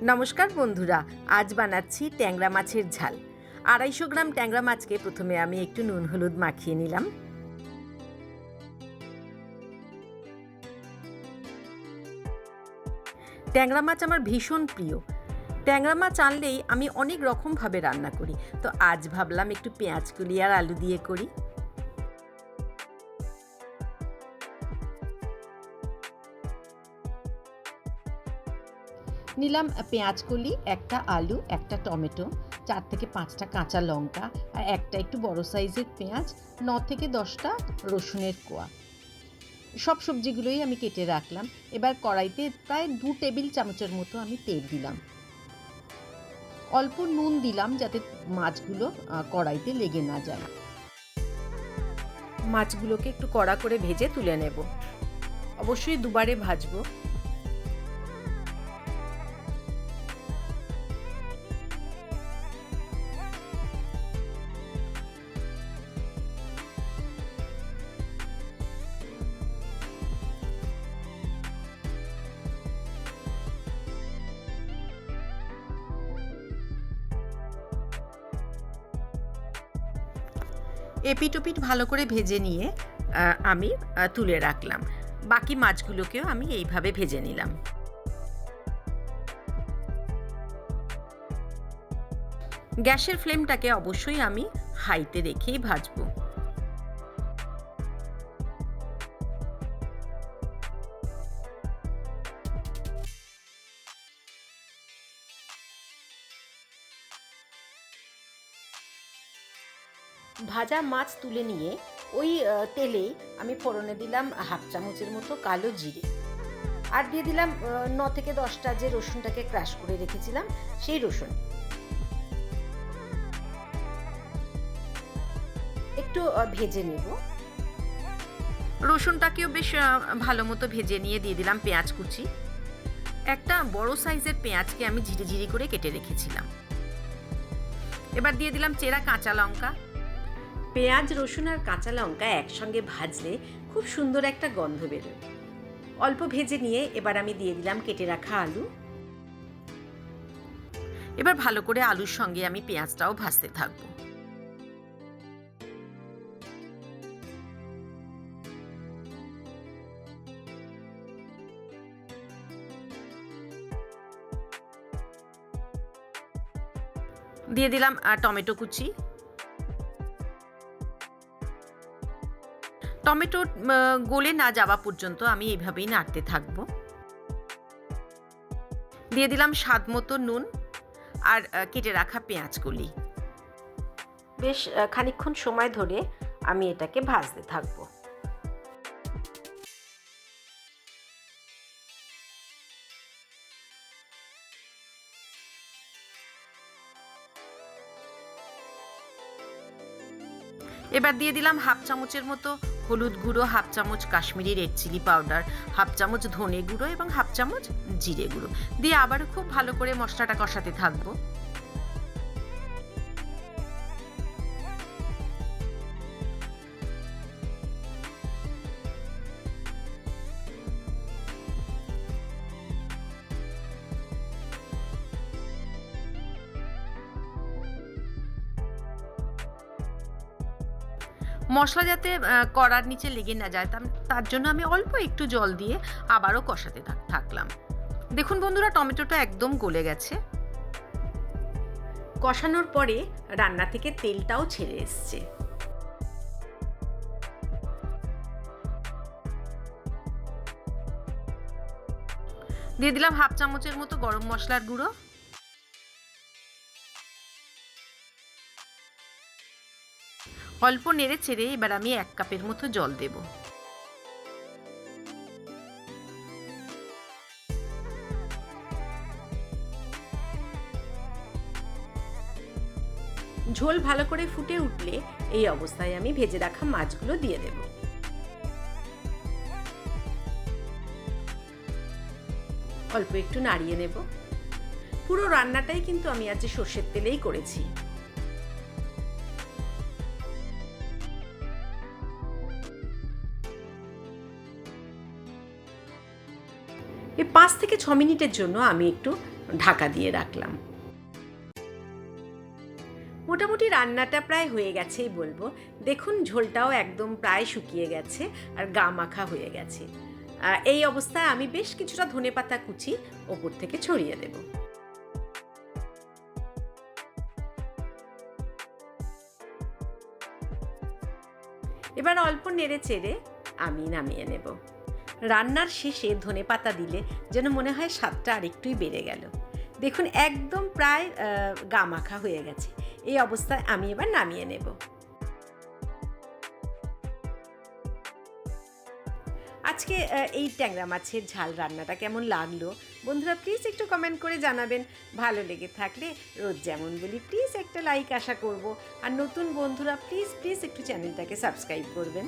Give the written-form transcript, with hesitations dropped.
নমস্কার বন্ধুরা, আজ বানাচ্ছি ট্যাংরা মাছের ঝাল। 250 গ্রাম ট্যাংরা মাছকে প্রথমে আমি একটু নুন হলুদ মাখিয়ে নিলাম। ট্যাংরা মাছ আমার ভীষণ প্রিয়। ট্যাংরা মাছ আনলেই আমি অনেক রকমভাবে রান্না করি, তো আজ ভাবলাম একটু পেঁয়াজ কলি আর আলু দিয়ে করি। নিলাম পেঁয়াজ কলি, একটা আলু, একটা টমেটো, 4 থেকে 5টা কাঁচা লঙ্কা আর একটা একটু বড় সাইজের পেঁয়াজ, 9 থেকে 10টা রসুনের কোয়া। সব সবজিগুলোই আমি কেটে রাখলাম। এবার কড়াইতে প্রায় 2 টেবিল চামচের মতো আমি তেল দিলাম। অল্প নুন দিলাম যাতে মাছগুলো কড়াইতে লেগে না যায়। মাছগুলোকে একটু কড়া করে ভেজে তুলে নেব। অবশ্যই দুবারে ভাজবো। এপিট ওপিট ভালো করে ভেজে নিয়ে আমি তুলে রাখলাম। বাকি মাছগুলোকেও আমি এইভাবে ভেজে নিলাম। গ্যাসের ফ্লেমটাকে অবশ্যই আমি হাইতে রেখেই ভাজবো। ভাজা মাছ তুলে নিয়ে ওই তেলেই আমি ফোড়নে দিলাম 1/2 চামচের মতো কালো জিরে, আর দিয়ে দিলাম 9 থেকে 10টা যে রসুনটাকে ক্রাশ করে রেখেছিলাম সেই রসুন। একটু ভেজে নেব। রসুনটাকেও বেশ ভালো মতো ভেজে নিয়ে দিয়ে দিলাম পেঁয়াজ কুচি। একটা বড় সাইজের পেঁয়াজকে আমি ঝিরি ঝিরি করে কেটে রেখেছিলাম। এবার দিয়ে দিলাম চেরা কাঁচা লঙ্কা। পেঁয়াজ, রসুন আর কাঁচা লঙ্কা একসঙ্গে ভাজলে খুব সুন্দর একটা গন্ধ বেরোয়। অল্প ভেজে নিয়ে এবার আমি দিয়ে দিলাম কেটে রাখা আলু। এবার ভালো করে আলুর সঙ্গে আমি পেঁয়াজটাও ভাজতে থাকবো। দিয়ে দিলাম টমেটো কুচি। টমেটো গলে না যাওয়া পর্যন্ত আমি এইভাবেই নাড়তে থাকবো। দিয়ে দিলাম স্বাদ মতো নুন আর কেটে রাখা পেঁয়াজ কলি। বেশ খানিকক্ষণ সময় ধরে আমি এটাকে ভাজতে থাকবো। এবার দিয়ে দিলাম 1/2 চামচের মতো হলুদ গুঁড়ো, 1/2 চামচ কাশ্মীরি রেড চিলি পাউডার, 1/2 চামচ ধনে গুঁড়ো এবং 1/2 চামচ জিরে গুঁড়ো দিয়ে আবারও খুব ভালো করে মশলাটা কষাতে থাকবো। মশলা যাতে কড়ার নিচে লেগে না যায় তার জন্য আমি অল্প একটু জল দিয়ে আবারও কষাতে থাকলাম। দেখুন বন্ধুরা, টমেটোটা একদম গলে গেছে। কষানোর পরে রান্না থেকে তেলটাও ছেড়ে এসছে। দিয়ে দিলাম 1/2 চামচের মতো গরম মশলার গুঁড়ো। অল্প নেড়ে চেড়ে এবার আমি 1 কাপের মতো জল দেব। ঝোল ভালো করে ফুটে উঠলে এই অবস্থায় আমি ভেজে রাখা মাছগুলো দিয়ে দেব। অল্প একটু নাড়িয়ে নেব। পুরো রান্নাটাই কিন্তু আমি আজ সর্ষের তেলেই করেছি। এই 5 থেকে 6 মিনিটের জন্য আমি একটু ঢাকা দিয়ে রাখলাম। মোটামুটি রান্নাটা প্রায় হয়ে গেছেই বলবো। দেখুন ঝোলটাও একদম প্রায় শুকিয়ে গেছে আর গা মাখা হয়ে গেছে। এই অবস্থায় আমি বেশ কিছুটা ধনেপাতা কুচি ওপর থেকে ছড়িয়ে দেব। এবার অল্প নেড়ে চেড়ে আমি নামিয়ে নেব। রান্নার শেষে ধনেপাতা দিলে যেন মনে হয় স্বাদটা আরেকটুই বেড়ে গেল। দেখুন একদম প্রায় গা মাখা হয়ে গেছে। এই অবস্থায় আমি এবার নামিয়ে নেব। আজকে এই ট্যাংরা মাছের ঝাল রান্নাটা কেমন লাগলো বন্ধুরা প্লিজ একটু কমেন্ট করে জানাবেন। ভালো লেগে থাকলে রোজ যেমন বলি প্লিজ একটা লাইক আশা করব। আর নতুন বন্ধুরা প্লিজ প্লিজ একটু চ্যানেলটাকে সাবস্ক্রাইব করবেন।